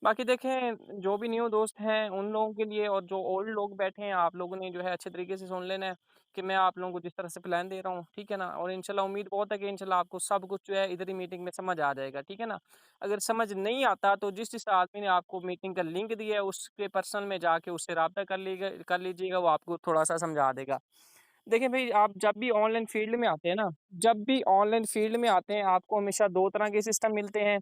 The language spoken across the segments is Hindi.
बाकी देखें, जो भी न्यू दोस्त हैं उन लोगों के लिए और जो ओल्ड लोग बैठे हैं, आप लोगों ने जो है अच्छे तरीके से सुन लेना है कि मैं आप लोगों को जिस तरह से प्लान दे रहा हूँ, ठीक है ना? और इंशाल्लाह उम्मीद बहुत है कि इंशाल्लाह आपको सब कुछ जो है इधर ही मीटिंग में समझ आ जाएगा, ठीक है ना? अगर समझ नहीं आता तो जिस आदमी ने आपको मीटिंग का लिंक दिया है उसके पर्सनल में जाके उससे राब्ता कर लीजिएगा, वो आपको थोड़ा-सा समझा देगा। देखिए भई, आप जब भी ऑनलाइन फ़ील्ड में आते हैं ना, जब भी ऑनलाइन फ़ील्ड में आते हैं, आपको हमेशा 2 तरह के सिस्टम मिलते हैं।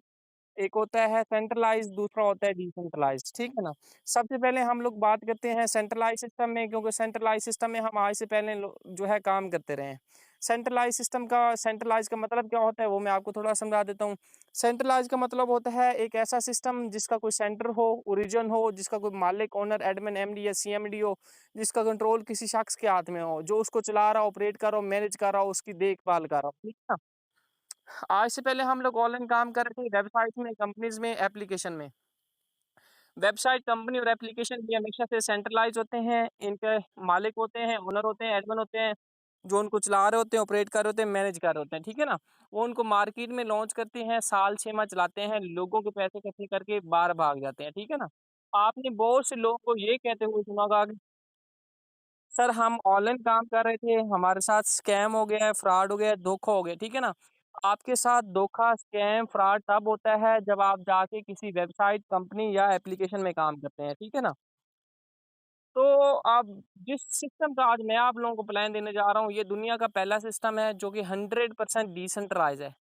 एक होता है सेंट्रलाइज़्ड, दूसरा होता है डिसेंट्रलाइज़्ड, ठीक है ना? सबसे पहले हम लोग बात करते हैं सेंट्रलाइज़्ड सिस्टम में, क्योंकि सेंट्रलाइज़्ड सिस्टम में हम आज से पहले जो है काम करते रहे हैं। सेंट्रलाइज़ का मतलब क्या होता है, वो मैं आपको थोड़ा समझा देता हूँ। सेंट्रलाइज़ का मतलब होता है एक ऐसा सिस्टम जिसका कोई सेंटर हो, ओरिजिन हो, जिसका कोई मालिक, ओनर, एडमिन, एमडी या सीएमडी हो, जिसका कंट्रोल किसी शख्स के हाथ में हो, जो उसको चला रहा हो, ऑपरेट कर रहा हो, मैनेज कर रहा हो, उसकी देखभाल कर रहा हो, ठीक है ना? आज से पहले हम लोग ऑनलाइन काम कर रहे थे वेबसाइट में, कंपनीज़ में, एप्लीकेशन में। वेबसाइट, कंपनी और एप्लीकेशन ये हमेशा से सेंट्रलाइज़ होते हैं। इनके मालिक होते हैं, ओनर होते हैं, एडमिन होते हैं, जो उनको चला रहे होते हैं, ऑपरेट कर रहे होते हैं, मैनेज कर रहे होते हैं, ठीक है ना? वो उनको मार्केट में लॉन्च करते हैं, साल 6 माह चलाते हैं, लोगों के पैसे इकट्ठे करके बाहर भाग जाते हैं, ठीक है ना? आपने बहुत से लोगों को ये कहते हुए सुना होगा कि सर हम ऑनलाइन काम कर रहे थे, हमारे साथ स्कैम हो गया है, फ्रॉड हो गया है, धोखा हो गया, ठीक है ना? आपके साथ धोखा, स्कैम, फ्रॉड तब होता है जब आप जाके किसी वेबसाइट, कंपनी या एप्लीकेशन में काम करते हैं, ठीक है ना? तो आप जिस सिस्टम का आज मैं आप लोगों को प्लान देने जा रहा हूँ, ये दुनिया का पहला सिस्टम है जो कि 100% डिसेंट्रलाइज़ है।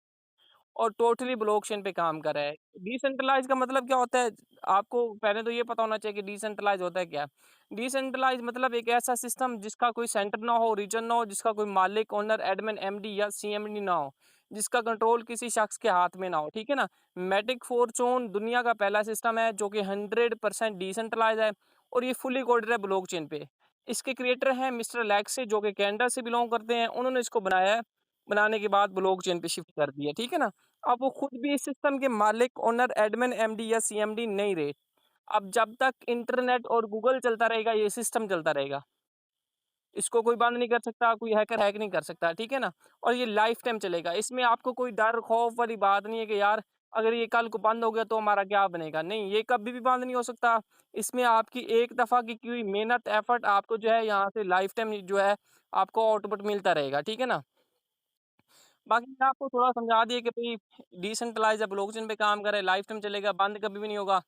और टोटली ब्लॉकचेन पे काम कर रहा है। डिसेंट्रलाइज़ का मतलब क्या होता है? आपको पहले तो ये पता होना चाहिए कि डिसेंट्रलाइज़ होता है क्या? डिसेंट्रलाइज़ मतलब एक ऐसा सिस्टम जिसका कोई सेंटर ना हो, रीजन ना हो, जिसका कोई मालिक, ओनर, एडमिन, एमडी या सीएमडी ना हो, जिसका कंट्रोल किसी शख्स के हाथ में ना हो, ठीक है ना? मैटिक फॉर्च्यून दुनिया का पहला सिस्टम है जो कि 100% डिसेंट्रलाइज़ है और ये फुली कोडेड है ब्लॉकचेन पे। इसके क्रिएटर हैं मिस्टर लेक्सी जो कि कनाडा से बिलॉन्ग करते हैं, उन्होंने इसको बनाया है। बनाने के बाद ब्लॉकचेन पे शिफ्ट कर दिया, ठीक है ना? अब वो खुद भी इस सिस्टम के मालिक, ओनर, एडमिन, एमडी या सीएमडी नहीं रहे। अब जब तक इंटरनेट और गूगल चलता रहेगा, ये सिस्टम चलता रहेगा। इसको कोई बंद नहीं कर सकता, कोई हैकर हैक नहीं कर सकता, ठीक है ना? और ये लाइफ टाइम चलेगा। इसमें आपको कोई डर, खौफ वाली बात नहीं है कि यार अगर ये कल को बंद हो गया तो हमारा क्या बनेगा? नहीं, ये कभी भी बंद नहीं हो सकता। इसमें आपकी एक दफ़ा की हुई मेहनत, एफर्ट आपको जो है यहाँ से लाइफ टाइम जो है आपको आउटपुट मिलता रहेगा, ठीक है ना? बाकी मैं आपको थोड़ा समझा दिया कि भई डिसेंट्रलाइज़ है, ब्लॉकचेन पे काम करे, लाइफ टाइम चलेगा, बंद कभी भी नहीं होगा।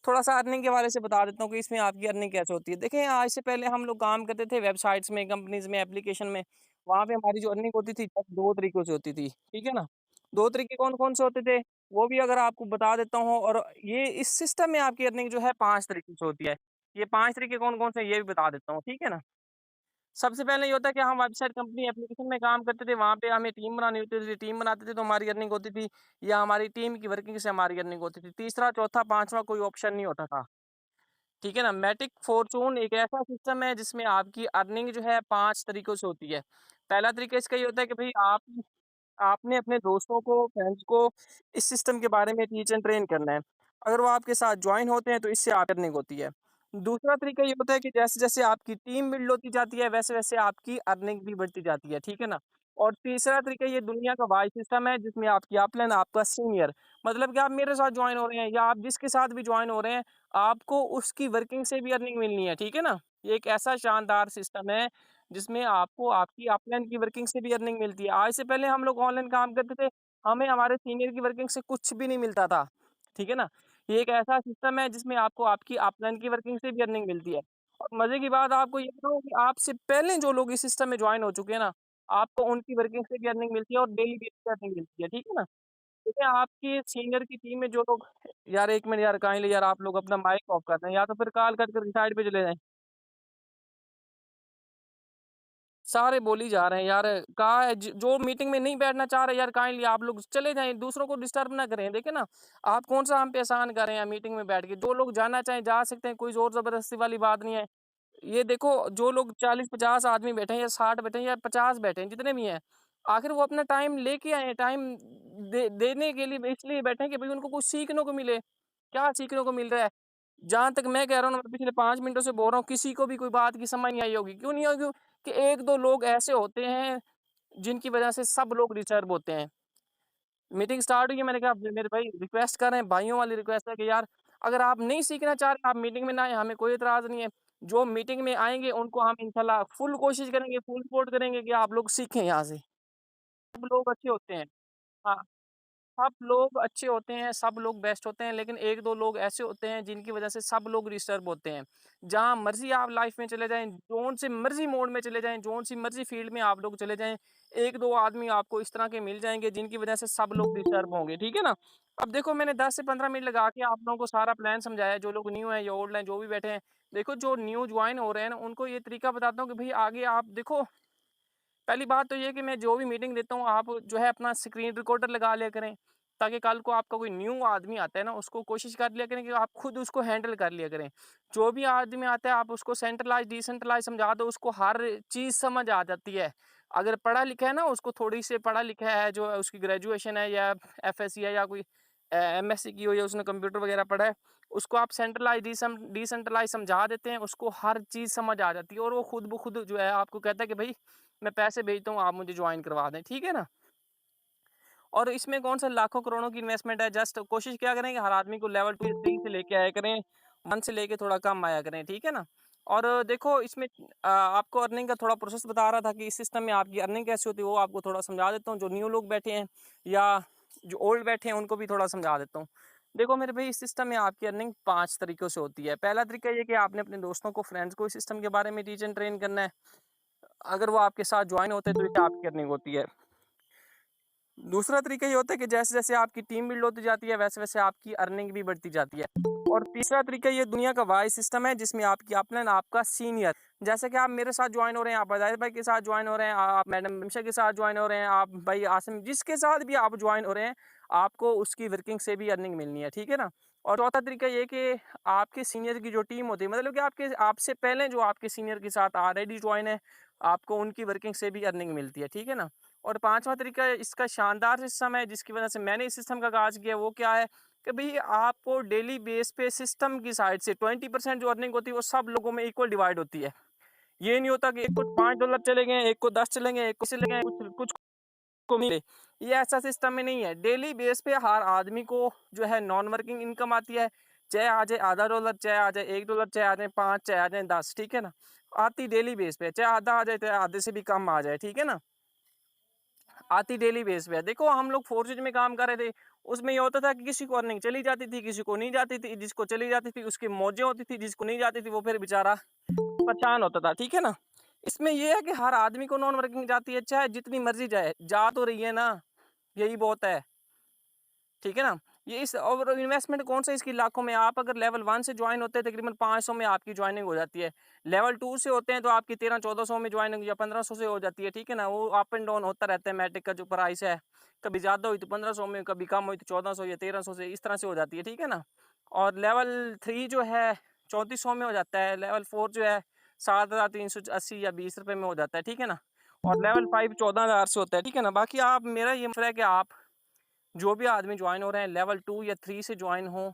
थोड़ा-सा अर्निंग के बारे से बता देता हूँ कि इसमें आपकी अर्निंग कैसे होती है। देखिए, आज से पहले हम लोग काम करते थे वेबसाइट्स में, कंपनीज़ में, एप्लीकेशन में। वहाँ पे हमारी जो अर्निंग होती थी, बस 2 तरीकों से होती थी, ठीक है ना? 2 तरीके कौन-कौन से होते थे, वो भी अगर आपको बता देता हूँ और ये इस सिस्टम में आपकी अर्निंग जो है 5 तरीके से होती है। ये 5 तरीके कौन-कौन से हैं, ये भी बता देता हूँ, ठीक है ना? सबसे पहले ये होता है कि हम वेबसाइट कंपनी एप्लीकेशन में काम करते थे, वहाँ पे हमें टीम बनानी होती थी, टीम बनाते थे तो हमारी अर्निंग होती थी या हमारी टीम की वर्किंग से हमारी अर्निंग होती थी। तीसरा, चौथा, पाँचवाँ कोई ऑप्शन नहीं होता था, ठीक है ना? मैटिक फॉर्च्यून एक ऐसा सिस्टम है जिसमें आपकी अर्निंग जो है 5 तरीकों से होती है। पहला तरीका इसका ये होता है कि भई आपने अपने दोस्तों को, फ्रेंड्स को इस सिस्टम के बारे में टीच एंड ट्रेन करना है। अगर वो आपके साथ जॉइन होते हैं तो इससे अर्निंग होती है। दूसरा तरीका ये होता है कि जैसे-जैसे आपकी टीम बिल्ड होती जाती है, वैसे-वैसे आपकी अर्निंग भी बढ़ती जाती है, ठीक है ना? और तीसरा तरीका ये दुनिया का वाइड सिस्टम है जिसमें आपकी अपलाइन, आपका सीनियर मतलब कि आप मेरे साथ जॉइन हो रहे हैं या आप जिसके साथ भी जॉइन हो रहे हैं, आपको उसकी वर्किंग से भी अर्निंग मिलनी है, ठीक है ना? ये एक ऐसा शानदार सिस्टम है जिसमें आपको आपकी अपलाइन की वर्किंग से भी अर्निंग मिलती है। आज से पहले हम लोग ऑनलाइन काम करते थे, हमें हमारे सीनियर की वर्किंग से कुछ भी नहीं मिलता था, ठीक है ना? ये एक ऐसा सिस्टम है जिसमें आपको आपकी अपलाइन की वर्किंग से भी अर्निंग मिलती है। और मज़े की बात आपको ये बताऊँ कि आपसे पहले जो लोग इस सिस्टम में जॉइन हो चुके हैं ना, आपको उनकी वर्किंग से भी अर्निंग मिलती है और डेली बेसिस पे अर्निंग मिलती है, ठीक है ना? देखिए आपकी सीनियर की टीम में जो लोग यार 1 मिनट यार काइंडली यार आप लोग अपना माइक ऑफ कर दें या तो फिर कॉल कट करके साइड पे चले जाएँ। सारे बोल ही जा रहे हैं यार, कहा है जो मीटिंग में नहीं बैठना चाह रहे यार काइंडली आप लोग चले जाएँ, दूसरों को डिस्टर्ब ना करें। देखिए ना, आप कौन-सा हम पे एहसान कर रहे हैं मीटिंग में बैठ के, जो लोग जाना चाहें जा सकते हैं, कोई ज़ोर ज़बरदस्ती वाली बात नहीं है। ये देखो जो लोग 40-50 आदमी बैठे हैं या 60 बैठे हैं या 50 बैठे हैं, जितने भी हैं, आखिर वो अपना टाइम लेके आए हैं, टाइम देने के लिए इसलिए बैठे हैं कि भई उनको कुछ सीखने को मिले। क्या सीखने को मिल रहा है? जहाँ तक मैं कह रहा हूँ ना, मैं पिछले 5 मिनटों से बोल रहा हूँ, किसी को भी कोई बात की समझ नहीं आई होगी। क्यों नहीं होगी? कि 1-2 लोग ऐसे होते हैं, जिनकी वजह से सब लोग डिस्टर्ब होते हैं। मीटिंग स्टार्ट हुई है, मैंने कहा मेरे भाई रिक्वेस्ट कर रहे हैं, भाइयों वाली रिक्वेस्ट है कि यार अगर आप नहीं सीखना चाह रहे, आप मीटिंग में ना आए, हमें कोई एतराज़ नहीं है। जो मीटिंग में आएँगे उनको हम इंशाल्लाह फुल कोशिश करेंगे, फुल सपोर्ट करेंगे कि आप लोग सीखें यहाँ से। सब लोग अच्छे होते हैं। हाँ। सब लोग अच्छे होते हैं, सब लोग बेस्ट होते हैं, लेकिन 1-2 लोग ऐसे होते हैं जिनकी वज़ह से सब लोग डिस्टर्ब होते हैं। जहाँ मर्ज़ी आप लाइफ़ में चले जाएँ, जौन से मर्ज़ी मोड़ में चले जाएँ, जौन सी मर्ज़ी फ़ील्ड में आप लोग चले जाएँ, 1-2 आदमी आपको इस तरह के मिल जाएँगे जिनकी वज़ह से सब लोग डिस्टर्ब होंगे, ठीक है ना? अब देखो मैंने 10 से 15 मिनट लगा के आप लोगों को सारा प्लान समझाया, जो लोग न्यू हैं या ओल्ड हैं, जो भी बैठे हैं। देखो जो न्यू जॉइन हो रहे हैं ना, उनको ये तरीका बताता हूँ कि भई आगे आप देखो पहली बात तो ये है कि मैं जो भी मीटिंग देता हूँ, आप जो है अपना स्क्रीन रिकॉर्डर लगा लिया करें, ताकि कल को आपका कोई न्यू आदमी आता है ना, उसको कोशिश कर लिया करें कि आप खुद उसको हैंडल कर लिया करें। जो भी आदमी आता है, आप उसको सेंट्रलाइज़, डिसेंट्रलाइज़ समझा दो, उसको हर चीज़ समझ आ जाती है। अगर पढ़ा लिखा है ना, उसको थोड़ी से पढ़ा लिखा है, जो है उसकी ग्रेजुएशन है या एफएससी है या कोई एमएससी की हो या उसने कंप्यूटर वगैरह पढ़ा है, उसको आप सेंट्रलाइज़, डिसेंट्रलाइज़ समझा देते हैं, उसको हर चीज़ समझ आ जाती है और वो खुद ब खुद जो है आपको कहता है कि भई मैं पैसे भेजता हूँ, आप मुझे जॉइन करवा दें, ठीक है ना? और इसमें कौन-सा लाखों करोड़ों की इन्वेस्टमेंट है, जस्ट कोशिश क्या करें कि हर आदमी को लेवल 2 या 3 से लेके आया करें, 1 से लेके थोड़ा कम आया करें, ठीक है ना? और देखो इसमें आपको अर्निंग का थोड़ा प्रोसेस बता रहा था कि इस सिस्टम में आपकी अर्निंग कैसे होती है, वो आपको थोड़ा समझा देता हूँ। जो न्यू लोग बैठे हैं या जो ओल्ड बैठे हैं, उनको भी थोड़ा समझा देता हूँ। देखो मेरे भई, इस सिस्टम में आपकी अर्निंग 5 तरीकों से होती है। पहला तरीका ये कि आपने अपने दोस्तों को, फ्रेंड्स को इस सिस्टम के बारे में टीच एंड ट्रेन करना है। अगर वो आपके साथ जॉइन होते हैं, तो इससे आपकी अर्निंग होती है। दूसरा तरीका ये होता है कि जैसे-जैसे आपकी टीम बिल्ड होती जाती है, वैसे-वैसे आपकी अर्निंग भी बढ़ती जाती है। और तीसरा तरीका ये दुनिया का वाई सिस्टम है, जिसमें आपकी अपलाइन, आपका सीनियर, जैसे कि आप मेरे साथ जॉइन हो रहे हैं, आप अज़ाहिर भाई के साथ जॉइन हो रहे हैं, आप मैडम रिमशा के साथ जॉइन हो रहे हैं, आप भाई आसिम, जिसके साथ भी आप जॉइन हो रहे हैं, आपको उसकी वर्किंग से भी अर्निंग मिलनी है, ठीक है ना? और चौथा तरीका ये कि आपके सीनियर की जो टीम होती है, मतलब कि आपके आपसे पहले जो आपके सीनियर के साथ ऑलरेडी जॉइन है, आपको उनकी वर्किंग से भी अर्निंग मिलती है, ठीक है ना? और पाँचवाँ तरीका इसका शानदार सिस्टम है, जिसकी वजह से मैंने इस सिस्टम का आगाज़ किया, वो क्या है कि भई आपको डेली बेस पे सिस्टम की साइड से 20% जो अर्निंग होती है, वो सब लोगों में इक्वल डिवाइड होती है। ये नहीं होता कि एक को $5 चले गए, एक को 10 चले गए, एक को चले गए, कुछ कुछ को मिले। ये ऐसा सिस्टम में नहीं है। डेली बेस पे हर आदमी को जो है नॉन वर्किंग इनकम आती है। चाहे आ जाए आधा डॉलर, चाहे आ जाए $1, चाहे आ जाए 5, चाहे आ जाए 10, ठीक है ना? आती डेली बेस पे, चाहे आधा आ जाए, चाहे आधे से भी कम आ जाए, ठीक है ना? आती डेली बेस पे है। देखो हम लोग फोर्सेज में काम कर रहे थे, उसमें ये होता था कि किसी को अर्निंग चली जाती थी, किसी को नहीं जाती थी, जिसको चली जाती थी उसकी मौजें होती थी, जिसको नहीं जाती थी वो फिर बेचारा परेशान होता था, ठीक है ना? इसमें ये है कि हर आदमी को नॉन वर्किंग जाती है, चाहे जितनी मर्ज़ी जाए, जा तो रही है ना, यही बहुत है। ठीक है ना? ये इस और इन्वेस्टमेंट कौन-सा इसकी लाखों में, आप अगर लेवल 1 से जॉइन होते हैं तकरीबन 500 में आपकी जॉइनिंग हो जाती है। लेवल 2 से होते हैं तो आपकी 13-1400 में जॉइनिंग या 1500 से हो जाती है, ठीक है ना? वो अप एंड डाउन होता रहता है, मैट्रिक का जो प्राइस है। कभी ज़्यादा हुई तो 1500 में, कभी कम हुई तो 1400 या 1300 से, इस तरह से हो जाती है, ठीक है ना? और लेवल 3 जो है 3400 में हो जाता है, लेवल 4 जो है 7380 या ₹20 में हो जाता है, ठीक है ना? और लेवल 5 14,000 से होता है, ठीक है ना? बाकी आप, मेरा ये मशवरा है कि आप जो भी आदमी जॉइन हो रहे हैं लेवल 2 या 3 से जॉइन हो,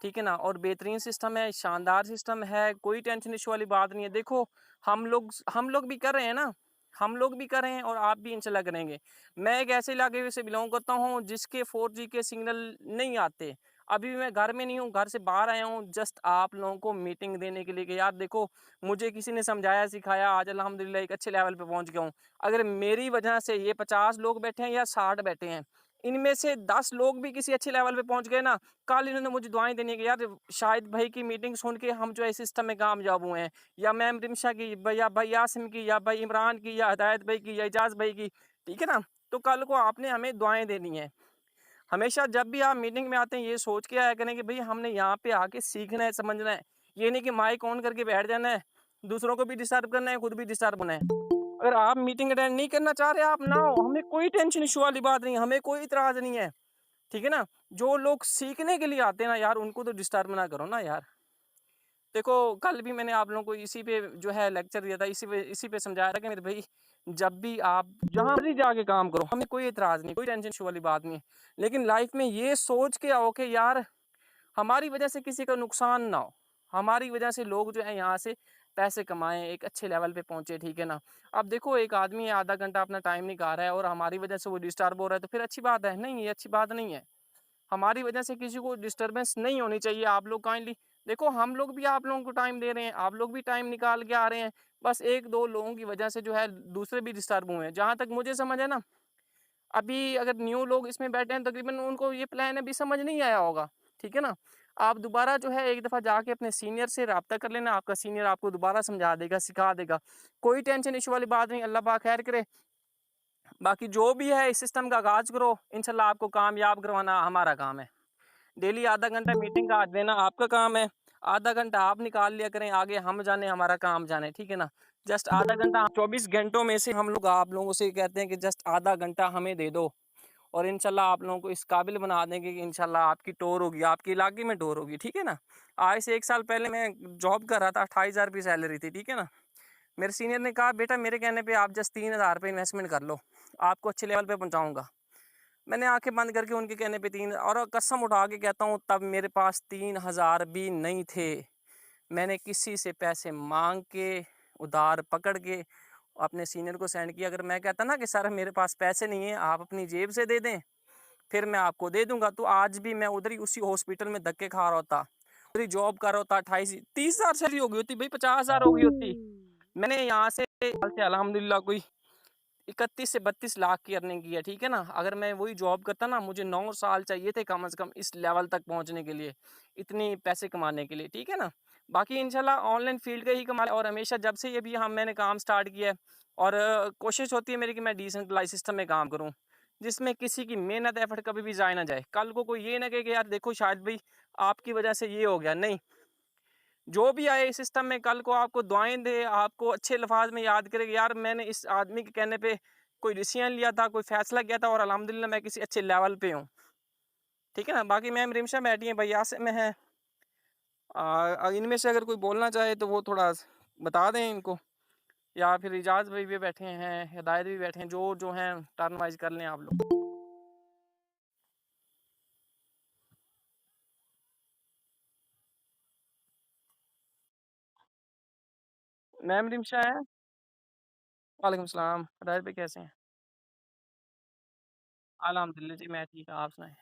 ठीक है ना? और बेहतरीन सिस्टम है, शानदार सिस्टम है, कोई टेंशन इश्यू वाली बात नहीं है। देखो हम लोग भी कर रहे हैं ना, हम लोग भी कर रहे हैं और आप भी इंशाल्लाह करेंगे। मैं एक ऐसे इलाके से बिलॉन्ग करता हूँ जिसके 4G के सिग्नल नहीं आते। अभी भी मैं घर में नहीं हूँ, घर से बाहर आया हूँ जस्ट आप लोगों को मीटिंग देने के लिए कि यार देखो, मुझे किसी ने समझाया, सिखाया, आज अल्हम्दुलिल्लाह एक अच्छे लेवल पे पहुँच गया हूँ। अगर मेरी वजह से ये 50 लोग बैठे हैं या 60 बैठे हैं, इनमें से 10 लोग भी किसी अच्छे लेवल पे पहुँच गए ना, कल इन्होंने मुझे दुआएँ देनी है कि यार शाहिद भाई की मीटिंग सुन के हम जो है सिस्टम में कामयाब हुए हैं, या मैम रिमशा की, या भाई यासिम की, या भाई इमरान की, या हिदायत भाई की, या एजाज भाई की, ठीक है ना? तो कल को आपने हमें दुआएँ देनी है। हमेशा जब भी आप मीटिंग में आते हैं, ये सोच के आया करें कि भई हमने यहाँ पे आके सीखना है, समझना है। ये नहीं कि माइक ऑन करके बैठ जाना है, दूसरों को भी डिस्टर्ब करना है, खुद भी डिस्टर्ब होना है। अगर आप मीटिंग अटेंड नहीं करना चाह रहे, आप ना आओ, हमें कोई टेंशन इश्यू वाली बात नहीं है, हमें कोई इतराज़ नहीं है, ठीक है ना? जो लोग सीखने के लिए आते हैं ना यार, उनको तो डिस्टर्ब ना करो ना यार। देखो कल भी मैंने आप लोगों को इसी पे जो है लेक्चर दिया था, इसी पे समझाया था कि मेरे भाई, जब भी आप जहाँ मर्ज़ी जाके काम करो, हमें कोई इतराज़ नहीं, कोई टेंशन इश्यू वाली बात नहीं है। लेकिन लाइफ़ में ये सोच के आओ कि यार हमारी वजह से किसी का नुकसान ना हो। हमारी वजह से लोग जो है यहाँ से पैसे कमाएँ, एक अच्छे लेवल पे पहुँचे, ठीक है ना? अब देखो एक आदमी है, आधा घंटा अपना टाइम निकाल रहा है और हमारी वजह से वो डिस्टर्ब हो रहा है, तो फिर अच्छी बात है? नहीं, ये अच्छी बात नहीं है। हमारी वजह से किसी को डिस्टर्बेंस नहीं होनी चाहिए। आप लोग काइंडली देखो, हम लोग भी आप लोगों को टाइम दे रहे हैं, आप लोग भी टाइम निकाल के आ रहे हैं। बस 1-2 लोगों की वजह से जो है दूसरे भी डिस्टर्ब हुए हैं। जहाँ तक मुझे समझ है ना, अभी अगर न्यू लोग इसमें बैठे हैं तकरीबन उनको ये प्लान अभी समझ नहीं आया होगा, ठीक है ना? आप दोबारा जो है एक दफ़ा जाके अपने सीनियर से राब्ता कर लेना, आपका सीनियर आपको दोबारा समझा देगा, सिखा देगा। कोई टेंशन इश्यू वाली बात नहीं, अल्लाह पाक खैर करे। बाकी जो भी है इस सिस्टम का आगाज़ करो, इंशाल्लाह आपको कामयाब करवाना हमारा काम है। डेली आधा घंटा मीटिंग का देना आपका काम है, आधा घंटा आप निकाल लिया करें, आगे हम जाने हमारा काम जाने, ठीक है ना? जस्ट आधा घंटा 24 घंटों में से हम लोग आप लोगों से कहते हैं कि जस्ट आधा घंटा हमें दे दो और इंशाल्लाह आप लोगों को इस काबिल बना देंगे कि इंशाल्लाह आपकी टूर होगी, आपके इलाके में टूर होगी, ठीक है ना? आज से 1 साल पहले मैं जॉब कर रहा था, 28,000 रुपये सैलरी थी, ठीक है ना? मेरे सीनियर ने कहा, "बेटा मेरे कहने पे आप जस्ट 3,000 रुपये इन्वेस्टमेंट कर लो, आपको अच्छे लेवल पे पहुँचाऊँगा।" मैंने आँखें बंद करके उनके कहने पे 3 और कसम उठा के कहता हूँ तब मेरे पास 3,000 भी नहीं थे। मैंने किसी से पैसे माँग के, उधार पकड़ के अपने सीनियर को सेंड किया। अगर मैं कहता ना कि सर मेरे पास पैसे नहीं है, आप अपनी जेब से दे दें, फिर मैं आपको दे दूँगा, तो आज भी मैं उधर ही उसी हॉस्पिटल में धक्के खा रहा होता। उधर ही जॉब कर रहा होता, 28 30,000 सैलरी हो गई होती भई, 50,000 हो गई होती। मैंने यहाँ से अल्हम्दुलिल्लाह कोई 31 से 32 लाख की अर्निंग की है, ठीक है ना? अगर मैं वही जॉब करता ना, मुझे 9 साल चाहिए थे कम से कम इस लेवल तक पहुँचने के लिए, इतनी पैसे कमाने के लिए, ठीक है ना? बाकी इंशाल्लाह ऑनलाइन फ़ील्ड का ही कमाल और हमेशा जब से ये भी मैंने काम स्टार्ट किया है और कोशिश होती है मेरी कि मैं डिसेंट्रलाइज़ सिस्टम में काम करूँ, जिसमें किसी की मेहनत एफ़र्ट कभी भी ज़ाया ना जाए। कल को कोई ये ना कहे कि यार देखो शायद भई आपकी वजह से ये हो गया, नहीं। जो भी आए इस सिस्टम में कल को आपको दुआएँ दे, आपको अच्छे अल्फाज में याद करे कि यार मैंने इस आदमी के कहने पे कोई डिसीजन लिया था, कोई फैसला किया था और अल्हम्दुलिल्लाह मैं किसी अच्छे लेवल पे हूँ। ठीक है ना? बाकी मैम रिमशा बैठी हैं, भाई आसिम में हैं। इनमें से अगर कोई बोलना चाहे तो वो थोड़ा बता दें इनको या फिर इजाज़ भाई भी बैठे हैं, हिदायत भी बैठे हैं, जो हैं टर्न वाइज़ कर लें आप लोग। मैम रिमशा हैं? वालेकुम सलाम। हिदायत भाई कैसे हैं? अल्हम्दुलिल्लाह जी मैं ठीक, आप सुनाएँ?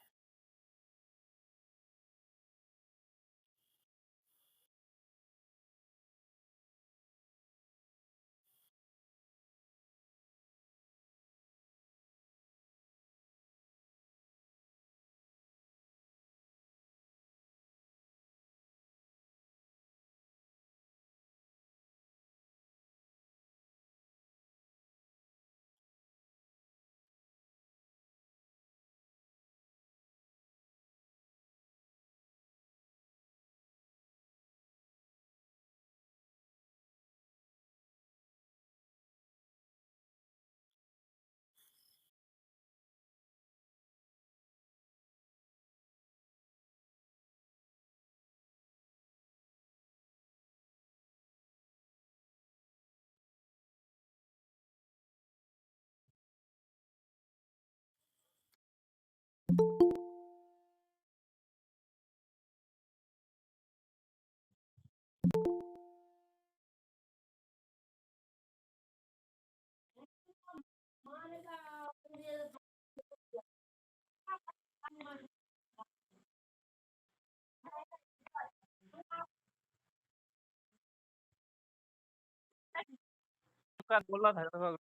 बोल रहा था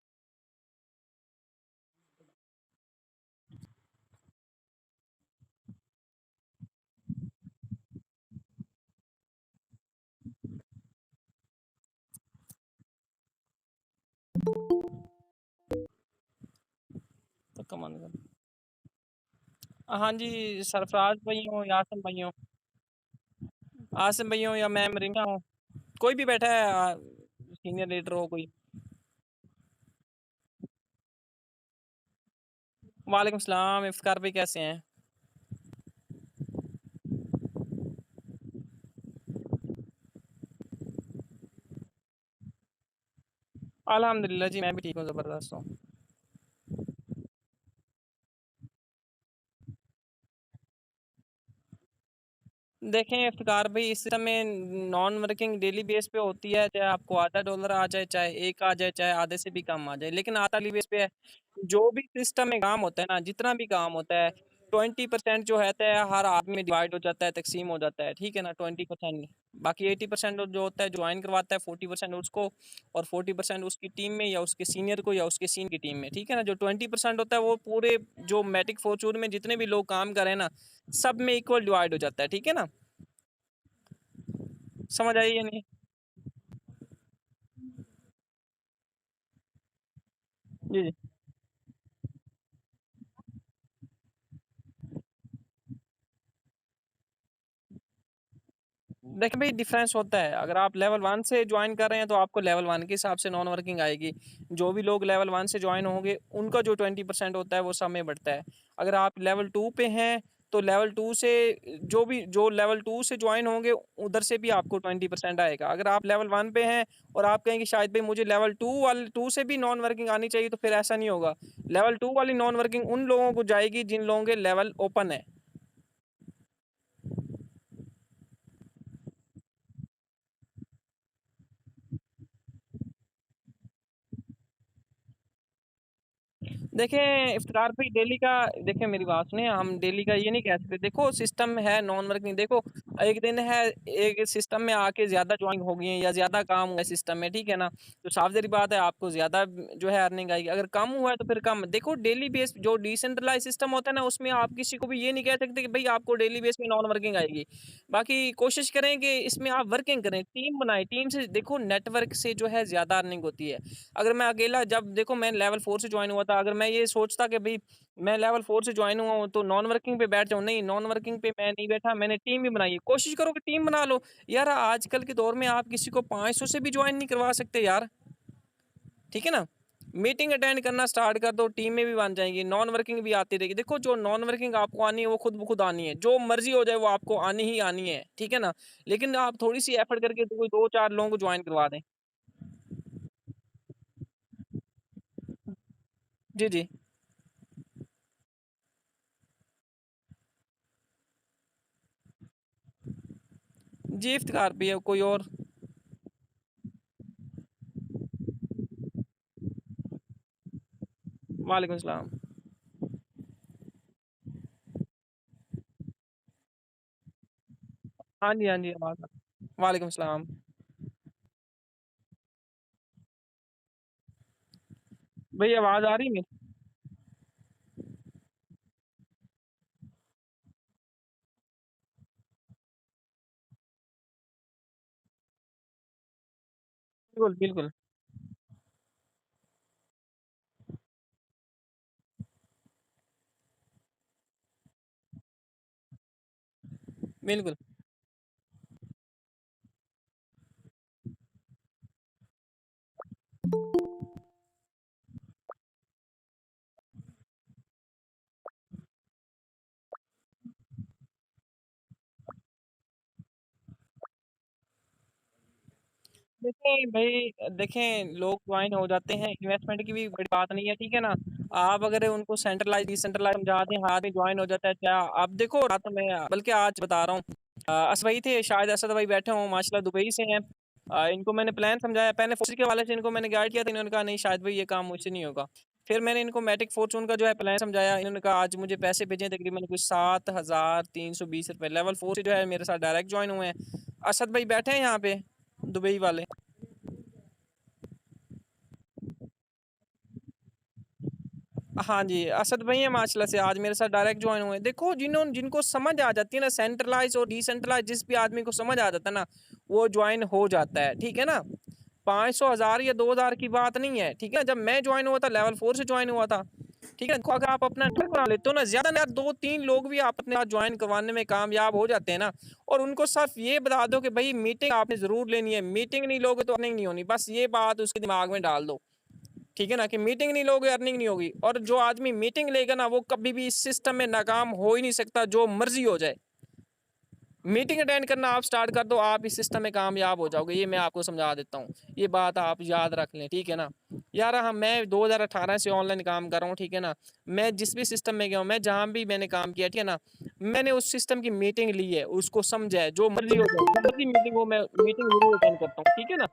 तो कमान हाँ जी, सरफराज भाई हों या आसिम भाई हों, या मैम रिंगा हों, कोई भी बैठा है सीनियर लीडर हो कोई। वालेकुम सलाम, इफ्तिकार भाई कैसे हैं? अल्हम्दुलिल्लाह जी मैं भी ठीक हूँ, ज़बरदस्त हूँ। देखें इफ्तिकार भाई इस सिस्टम में नॉन वर्किंग डेली बेस पे होती है, चाहे आपको आधा डॉलर आ जाए, चाहे 1 आ जाए, चाहे आधे से भी कम आ जाए, लेकिन आधा डेली बेस पे है। जो भी सिस्टम में काम होता है ना, जितना भी काम होता है 20% जो रहता है हर आदमी में डिवाइड हो जाता है, तकसीम हो जाता है, ठीक है ना, 20%। बाकी 80% जो होता है ज्वाइन करवाता है, 40% उसको और 40% उसकी टीम में या उसके सीनियर को या उसके सीन की टीम में, ठीक है ना। जो 20% होता है वो पूरे जो मैटिक फॉर्चून में जितने भी लोग काम कर रहे हैं ना, सब में इक्वल डिवाइड हो जाता है, ठीक है ना। समझ आई या नहीं? जी जी। देखिए भाई, डिफरेंस होता है। अगर आप लेवल 1 से ज्वाइन कर रहे हैं तो आपको लेवल 1 के हिसाब से नॉन वर्किंग आएगी। जो भी लोग लेवल 1 से ज्वाइन होंगे उनका जो 20% होता है वो सब में बढ़ता है। अगर आप लेवल 2 पे हैं तो लेवल 2 से जो लेवल 2 से ज्वाइन होंगे उधर से भी आपको 20% आएगा। अगर आप लेवल 1 पे हैं और आप कहेंगे शायद भाई मुझे लेवल 2 वाले 2 से भी नॉन वर्किंग आनी चाहिए, तो फिर ऐसा नहीं होगा। लेवल 2 वाली नॉन वर्किंग उन लोगों को जाएगी जिन लोगों के लेवल ओपन है। देखें इफ्तार भाई, डेली का देखें मेरी बात सुनिए, हम डेली का ये नहीं कह सकते। देखो सिस्टम है नॉन वर्किंग, देखो एक दिन है, एक सिस्टम में आके ज्यादा ज्वाइन हो गई है या ज्यादा काम हुआ है सिस्टम में, ठीक है ना, तो साफ सी बात है आपको ज्यादा जो है अर्निंग आएगी। अगर कम हुआ है तो फिर कम। देखो डेली बेस जो डिसेंट्रलाइज सिस्टम होता है ना, उसमें आप किसी को भी ये नहीं कह सकते कि भाई आपको डेली बेस में नॉन वर्किंग आएगी। बाकी कोशिश करें कि इसमें आप वर्किंग करें, टीम बनाएं। टीम से देखो नेटवर्क से जो है ज्यादा अर्निंग होती है। अगर मैं अकेला, जब देखो मैं लेवल 4 से ज्वाइन हुआ था, अगर मैं ये सोचता कि भाई मैं लेवल 4 से ज्वाइन हुआ हूँ तो नॉन वर्किंग पे बैठ जाऊँ, नहीं, नॉन वर्किंग पे मैं नहीं बैठा, मैंने टीम भी बनाई है। कोशिश करो कि टीम बना लो यार। आजकल के दौर में आप किसी को 500 से भी ज्वाइन नहीं करवा सकते यार, ठीक है ना। मीटिंग अटेंड करना स्टार्ट कर दो, टीम में भी बन जाएंगी, नॉन वर्किंग भी आती रहेगी। देखो जो नॉन वर्किंग आपको आनी है वो खुद ब खुद आनी है, जो मर्जी हो जाए वो आपको आनी ही आनी है, ठीक है ना। लेकिन आप थोड़ी सी एफर्ट करके तो कोई 2-4 लोगों को ज्वाइन करवा दें। जी जी। जी इफ्तिकार भी है कोई और। वालेकुम सलाम। हाँ जी, हाँ जी, आवाज़ वालेकुम सलाम। भई आवाज़ आ रही है मेरी? बिल्कुल, बिल्कुल, बिल्कुल। देखें भई, देखें लोग ज्वाइन हो जाते हैं, इन्वेस्टमेंट की भी बड़ी बात नहीं है, ठीक है ना? आप अगर उनको सेंट्रलाइज़ डिसेंट्रलाइज़ समझा दें, हाथ में ज्वाइन हो जाता है। क्या अब देखो रात में, बल्कि आज बता रहा हूँ, असद भाई थे, शायद असद भाई बैठे हों, माशाल्लाह दुबई से हैं। इनको मैंने प्लान समझाया, पहले फ़ोर्स के हवाले से इनको मैंने गाइड किया था, इन्होंने कहा नहीं शायद भाई ये काम मुझसे नहीं होगा। फिर मैंने इनको मैटिक फॉर्च्यून का जो है प्लान समझाया, इन्होंने कहा आज मुझे पैसे भेजें, तकरीबन कुछ ₹7,320 लेवल 4 से जो है मेरे साथ डायरेक्ट ज्वाइन हुए हैं। असद भाई बैठे हैं यहाँ पे, दुबई वाले। हाँ जी, असद भाई हैं माशाल्लाह से, आज मेरे साथ डायरेक्ट जॉइन हुए। देखो जिनको समझ आ जाती है ना सेंट्रलाइज़ और डिसेंट्रलाइज़, जिस भी आदमी को समझ आ जाता है ना, वो जॉइन हो जाता है, ठीक है ना? 500 हज़ार या 2000 की बात नहीं है, ठीक है? जब मैं जॉइन हुआ था लेवल 4 से जॉइन हुआ था, ठीक है? देखो अगर आप अपना नेटवर्क बना लेते हो ना, ज़्यादा ना 2-3 लोग भी आप अपने साथ जॉइन करवाने में कामयाब हो जाते हैं ना, और उनको सिर्फ ये बता दो कि भई मीटिंग आपने ज़रूर लेनी है, मीटिंग नहीं लोगे तो अर्निंग नहीं होनी। बस ये बात उसके दिमाग में डाल दो। ठीक है ना, कि मीटिंग नहीं लोगे अर्निंग नहीं होगी। और जो आदमी मीटिंग लेगा ना वो कभी भी इस सिस्टम में नाकाम हो ही नहीं सकता, जो मर्जी हो जाए। मीटिंग अटेंड करना आप स्टार्ट कर दो, आप इस सिस्टम में कामयाब हो जाओगे, ये मैं आपको समझा देता हूँ। ये बात आप याद रख लें, ठीक है ना। यार हाँ, मैं 2018 से ऑनलाइन काम कर रहा हूँ, ठीक है ना। मैं जिस भी सिस्टम में गया हूँ, मैं जहाँ भी मैंने काम किया, ठीक है ना, मैंने उस सिस्टम की मीटिंग ली है, उसको समझा है, जो मर्जी हो जाए, जो मर्जी मीटिंग हो, मैं मीटिंग जरूर अटेंड करता हूँ, ठीक है ना।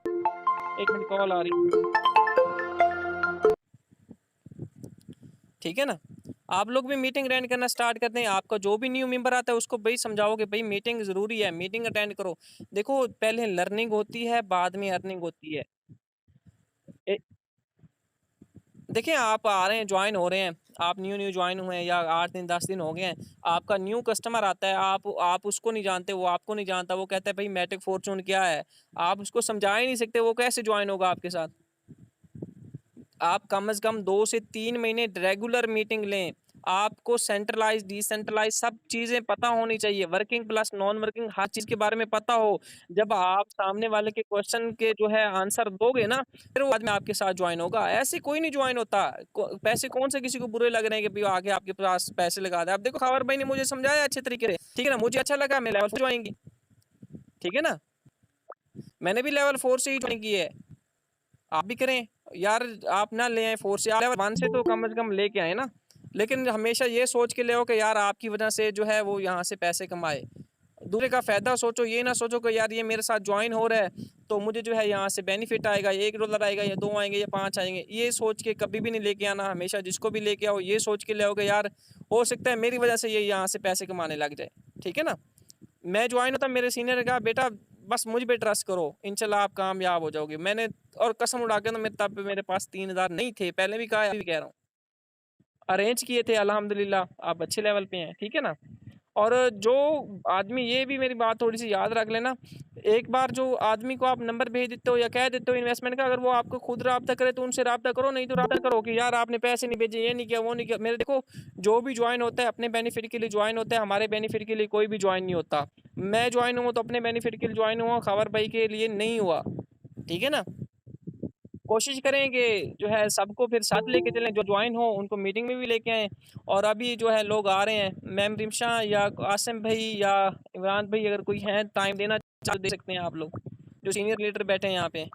एक मिनट कॉल आ रही है, ठीक है ना। आप लोग भी मीटिंग अटेंड करना स्टार्ट करते हैं। आपका जो भी न्यू मेंबर आता है उसको भाई समझाओ कि भाई मीटिंग ज़रूरी है, मीटिंग अटेंड करो। देखो पहले लर्निंग होती है, बाद में अर्निंग होती है। ए देखिए आप आ रहे हैं, जॉइन हो रहे हैं, आप न्यू जॉइन हुए हैं या 8 दिन 10 दिन हो गए हैं, आपका न्यू कस्टमर आता है, आप उसको नहीं जानते, वो आपको नहीं जानता, वो कहता है भाई मैटिक फॉर्च्यून क्या है? आप उसको समझा ही नहीं सकते, वो कैसे जॉइन होगा आपके साथ? आप कम से कम 2 से 3 महीने रेगुलर मीटिंग लें। आपको सेंट्रलाइज़, डिसेंट्रलाइज़ सब चीज़ें पता होनी चाहिए। वर्किंग प्लस नॉन वर्किंग हर चीज़ के बारे में पता हो। जब आप सामने वाले के क्वेश्चन के जो है आंसर दोगे ना, फिर वो बाद में आपके साथ जॉइन होगा। ऐसे कोई नहीं जॉइन होता। को पैसे कौन से किसी को बुरे लग रहे हैं कि भई आके आपके पास पैसे लगा दे। अब देखो खबर भाई ने मुझे समझाया अच्छे तरीके से, ठीक है ना? मुझे अच्छा लगा, मैं लेवल 4 ज्वाइन की, ठीक है ना? मैंने भी लेवल 4 से ही ज्वाइन की है। आप भी करें यार, आप ना ले आए 4 से, आप लेवल 1 से तो कम से कम लेके आए ना। लेकिन हमेशा ये सोच के ले आओ कि यार आपकी वजह से जो है वो यहाँ से पैसे कमाए। दूसरे का फायदा सोचो, ये ना सोचो कि यार ये मेरे साथ ज्वाइन हो रहा है तो मुझे जो है यहाँ से बेनिफिट आएगा, $1 आएगा या 2 आएंगे या 5 आएंगे, ये सोच के कभी भी नहीं लेके आना। हमेशा जिसको भी लेके आओ ये सोच के ले आओ कि यार हो सकता है मेरी वजह से ये यहाँ से पैसे कमाने लग जाए, ठीक है ना? मैं ज्वाइन होता, मेरे सीनियर ने कहा बेटा बस मुझ पे ट्रस्ट करो, इंशाल्लाह आप कामयाब हो जाओगे। मैंने और कसम उड़ा के ना, मैं तब मेरे पास 3,000 नहीं थे, पहले भी कहा, अभी भी कह रहा हूँ, अरेंज किए थे अल्हम्दुलिल्लाह, आप अच्छे लेवल पे हैं, ठीक है ना? और जो आदमी, ये भी मेरी बात थोड़ी सी याद रख लेना, एक बार जो आदमी को आप नंबर भेज देते हो या कह देते हो इन्वेस्टमेंट का, अगर वो आपको खुद राब्ता करे तो उनसे राब्ता करो, नहीं तो राब्ता करो कि यार आपने पैसे नहीं भेजे, ये नहीं किया, वो नहीं किया। मेरे देखो, जो भी ज्वाइन होता है अपने बेनिफिट के लिए ज्वाइन होता है, हमारे बेनिफिट के लिए कोई भी ज्वाइन नहीं होता। मैं ज्वाइन हुआ तो अपने बेनिफिट के लिए ज्वाइन हुआ, खबर भाई के लिए नहीं हुआ, ठीक है ना? कोशिश करें कि जो है सबको फिर साथ लेके चलें, जो ज्वाइन हो उनको मीटिंग में भी लेके आएँ। और अभी जो है लोग आ रहे हैं, मैम रिमशा या आसिम भाई या इमरान भाई, अगर कोई हैं टाइम देना चाहे तो दे सकते हैं आप लोग, जो सीनियर लीडर बैठे हैं यहाँ पे।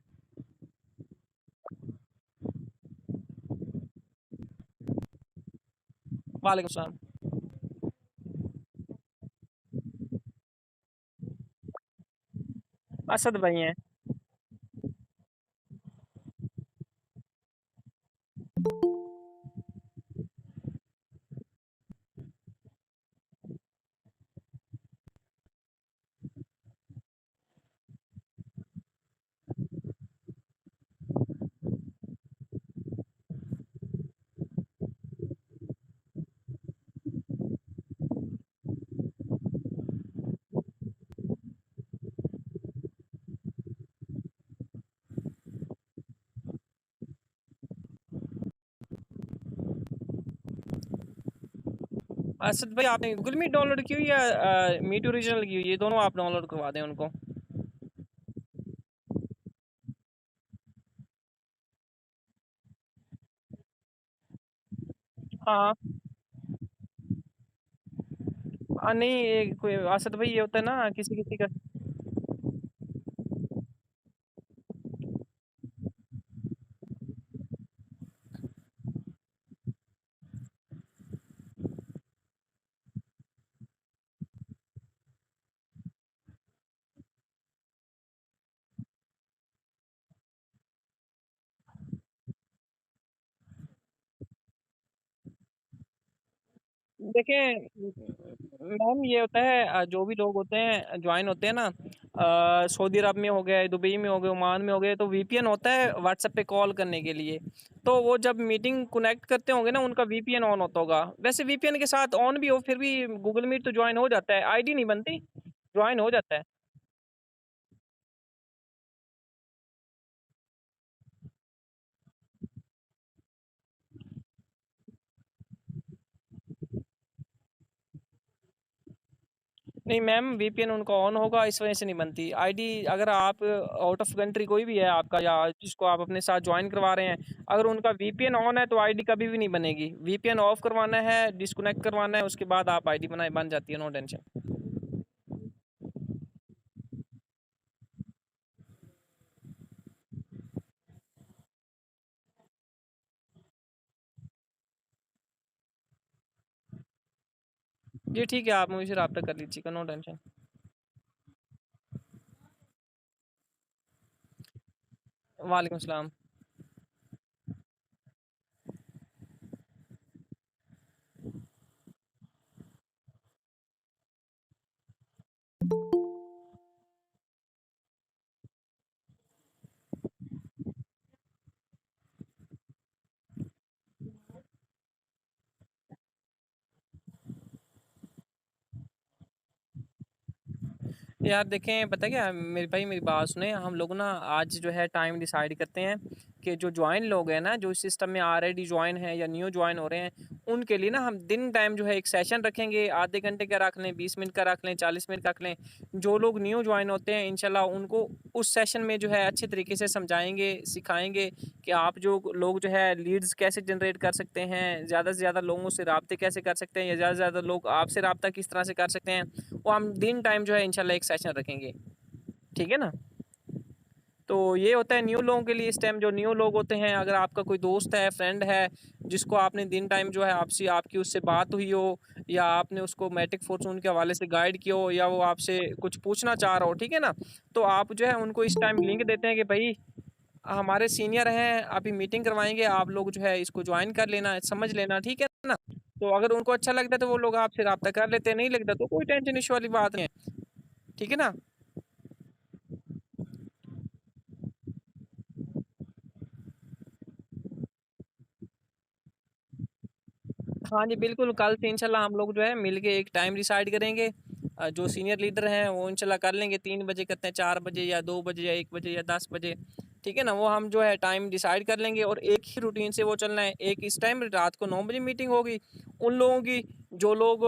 वालेकुम सलाम। असद भाई हैं। असद भाई आपने गूगल मीट डाउनलोड की हुई या मीट ओरिजिनल की हुई? ये दोनों आप डाउनलोड करवा दें उनको। हाँ। नहीं, ये कोई असद भाई, ये होता है ना किसी किसी का। देखें मैम, ये होता है जो भी लोग होते हैं ज्वाइन होते हैं ना, सऊदी अरब में हो गए, दुबई में हो गए, ओमान में हो गए, तो वीपीएन होता है व्हाट्सएप पे कॉल करने के लिए। तो वो जब मीटिंग कनेक्ट करते होंगे ना, उनका वीपीएन ऑन होता होगा। वैसे वीपीएन के साथ ऑन भी हो फिर भी गूगल मीट तो ज्वाइन हो जाता है, आईडी नहीं बनती, ज्वाइन हो जाता है। नहीं मैम, वीपीएन उनका ऑन होगा, इस वजह से नहीं बनती आईडी। अगर आप आउट ऑफ कंट्री कोई भी है आपका, या जिसको आप अपने साथ ज्वाइन करवा रहे हैं, अगर उनका वीपीएन ऑन है तो आईडी कभी भी नहीं बनेगी। वीपीएन ऑफ करवाना है, डिस्कनेक्ट करवाना है, उसके बाद आप आईडी बनाए, बन जाती है, नो टेंशन। जी ठीक है, आप मुझे रब्ता कर लीजिएगा, नो टेंशन। वालेकुम सलाम। यार देखें, पता है क्या मेरे भाई, मेरी बात सुने। हम लोग ना आज जो है टाइम डिसाइड करते हैं कि जो ज्वाइन लोग हैं ना, जो इस सिस्टम में ऑलरेडी ज्वाइन है या न्यू ज्वाइन हो रहे हैं, उनके लिए ना हम दिन टाइम जो है एक सेशन रखेंगे। आधे घंटे का रख लें, 20 मिनट का रख लें, 40 मिनट का रख लें। जो लोग न्यू ज्वाइन होते हैं इंशाल्लाह उनको उस सेशन में जो है अच्छे तरीके से समझाएंगे, सिखाएंगे कि आप जो लोग जो है लीड्स कैसे जनरेट कर सकते हैं, ज़्यादा से ज़्यादा लोगों से रब्ते कैसे कर सकते हैं, या ज़्यादा से ज़्यादा लोग आपसे रब्ता किस तरह से कर सकते हैं। वो हम दिन टाइम जो है इंशाल्लाह एक सेशन रखेंगे। ठीक है ना? तो ये होता है न्यू लोगों के लिए। इस टाइम जो न्यू लोग होते हैं, अगर आपका कोई दोस्त है, फ्रेंड है, जिसको आपने दिन टाइम जो है आपसे आपकी उससे बात हुई हो, या आपने उसको मैट्रिक फॉर्चून के हवाले से गाइड किया हो, या वो आपसे कुछ पूछना चाह रहा हो, ठीक है ना? तो आप जो है उनको इस टाइम लिंक देते हैं कि भाई हमारे सीनियर हैं, अभी मीटिंग करवाएंगे, आप लोग जो है इसको ज्वाइन कर लेना, समझ लेना, ठीक है ना? तो अगर उनको अच्छा लगता है तो वो लोग आपसे रब्ता कर लेते हैं, नहीं लगता तो कोई टेंशन इशू वाली बात नहीं है। ठीक है ना? हाँ जी, बिल्कुल। कल से इंशाल्लाह हम लोग जो है मिल के एक टाइम डिसाइड करेंगे। जो सीनियर लीडर हैं वो इंशाल्लाह कर लेंगे, 3 बजे करते हैं, 4 बजे या 2 बजे या 1 बजे या 10 बजे। ठीक है ना? वो हम जो है टाइम डिसाइड कर लेंगे और एक ही रूटीन से वो चलना है। एक इस टाइम रात को 9 बजे मीटिंग होगी उन लोगों की, जो लोग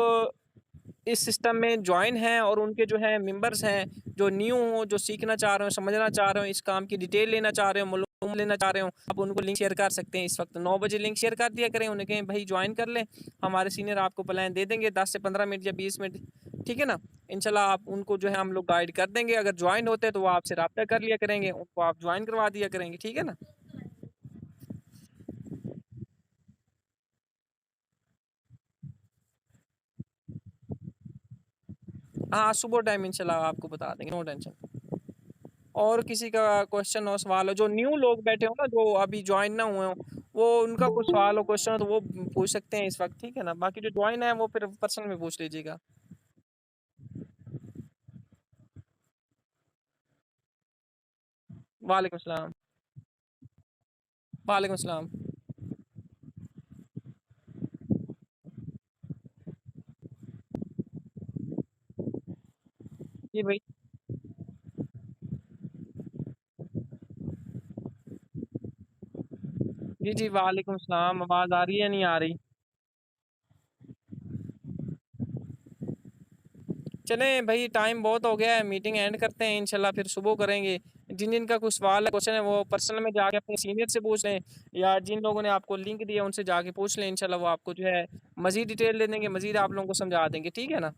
इस सिस्टम में ज्वाइन हैं और उनके जो है मेंबर्स हैं, जो न्यू हो, जो सीखना चाह रहे हो, समझना चाह रहे हो, इस काम की डिटेल लेना चाह रहे हो, मालूम लेना चाह रहे हो, आप उनको लिंक शेयर कर सकते हैं। इस वक्त 9 बजे लिंक शेयर कर दिया करें, उन्हें कहें भाई ज्वाइन कर लें, हमारे सीनियर आपको प्लान दे देंगे 10 से 15 मिनट या 20 मिनट। ठीक है ना? इंशाल्लाह आप उनको जो है हम लोग गाइड कर देंगे। अगर ज्वाइन होते हैं तो वो आपसे रब्ता कर लिया करेंगे, उनको आप ज्वाइन करवा दिया करेंगे। ठीक है ना? हाँ, सुबह टाइम इंशाल्लाह आपको बता देंगे, नो टेंशन। और किसी का क्वेश्चन और सवाल हो, जो न्यू लोग बैठे हो ना, जो अभी ज्वाइन ना हुए हो, वो उनका कुछ सवाल हो, क्वेश्चन हो, तो वो पूछ सकते हैं इस वक्त। ठीक है ना? बाकी जो ज्वाइन है वो फिर पर्सनल में पूछ लीजिएगा। वालेकुम सलाम। वालेकुम सलाम। जी भाई। जी जी, वालेकुम सलाम। आवाज आ रही है, नहीं आ रही? चलें भाई, टाइम बहुत हो गया है, मीटिंग एंड करते हैं इंशाल्लाह, फिर सुबह करेंगे। जिन जिन का कुछ सवाल है, क्वेश्चन है, वो पर्सनल में जाके अपने सीनियर से पूछ लें, या जिन लोगों ने आपको लिंक दिया उनसे जाके पूछ लें। इंशाल्लाह वो आपको जो है मजीद डिटेल दे देंगे, मजीद आप लोगों को समझा देंगे। ठीक है ना?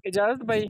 इजाज़त भाई।